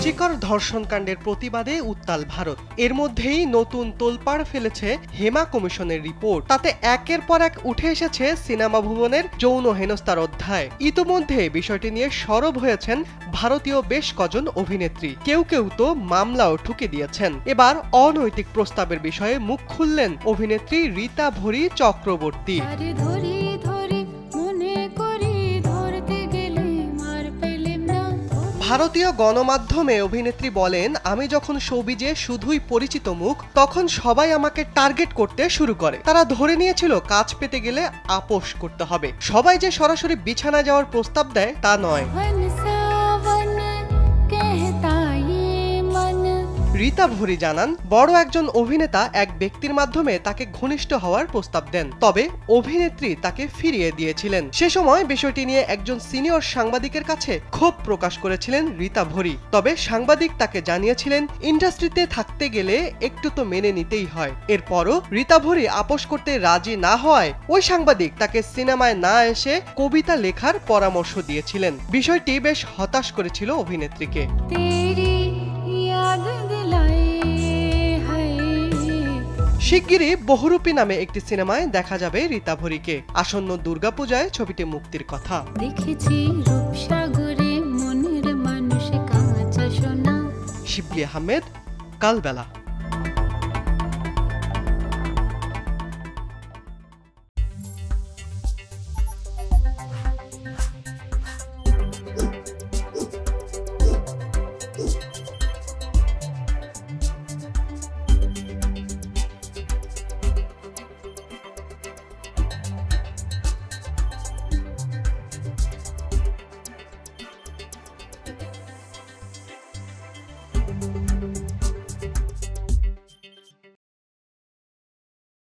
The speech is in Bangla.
আরজিকর ধর্ষণকাণ্ডের প্রতিবাদে উত্তাল ভারত। এর মধ্যেই নতুন তোলপাড় ফেলেছে হেমা কমিশনের রিপোর্ট। তাতে একের পর এক উঠে এসেছে সিনেমা ভুবনের যৌন হেনস্থার অধ্যায়। ইতোমধ্যে বিষয়টি নিয়ে সরব হয়েছেন ভারতীয় বেশ কজন অভিনেত্রী। কেউ কেউ তো মামলাও ঠুকে দিয়েছেন। এবার অনৈতিক প্রস্তাবের বিষয়ে মুখ খুললেন অভিনেত্রী রীতা ভরি চক্রবর্তী। ভারতীয় গণমাধ্যমে অভিনেত্রী বলেন, আমি যখন শোবিজে শুধুই পরিচিত মুখ, তখন সবাই আমাকে টার্গেট করতে শুরু করে। তারা ধরে নিয়েছিল কাজ পেতে গেলে আপোষ করতে হবে। সবাই যে সরাসরি বিছানায় যাওয়ার প্রস্তাব দেয় তা নয়। রীতা ভরি জানান, বড় একজন অভিনেতা এক ব্যক্তির মাধ্যমে তাকে ঘনিষ্ঠ হওয়ার প্রস্তাব দেন, তবে অভিনেত্রী তাকে ফিরিয়ে দিয়েছিলেন। সে সময় বিষয়টি নিয়ে একজন সিনিয়র সাংবাদিকের কাছে ক্ষোভ প্রকাশ করেছিলেন রীতা ভরি। তবে সাংবাদিক তাকে জানিয়েছিলেন, ইন্ডাস্ট্রিতে থাকতে গেলে একটু তো মেনে নিতেই হয়। এরপরও রীতা ভরি আপোষ করতে রাজি না হওয়ায় ওই সাংবাদিক তাকে সিনেমায় না এসে কবিতা লেখার পরামর্শ দিয়েছিলেন। বিষয়টি বেশ হতাশ করেছিল অভিনেত্রীকে। শিগগিরই বহুরূপী নামে একটি সিনেমায় দেখা যাবে রীতা ভরিকে। আসন্ন দুর্গাপূজায় ছবিটি মুক্তির কথা। দেখেছি রূপসাগরে মনের মানুষ কাঁচা সোনা। শিবলি আহমেদ, কালবেলা।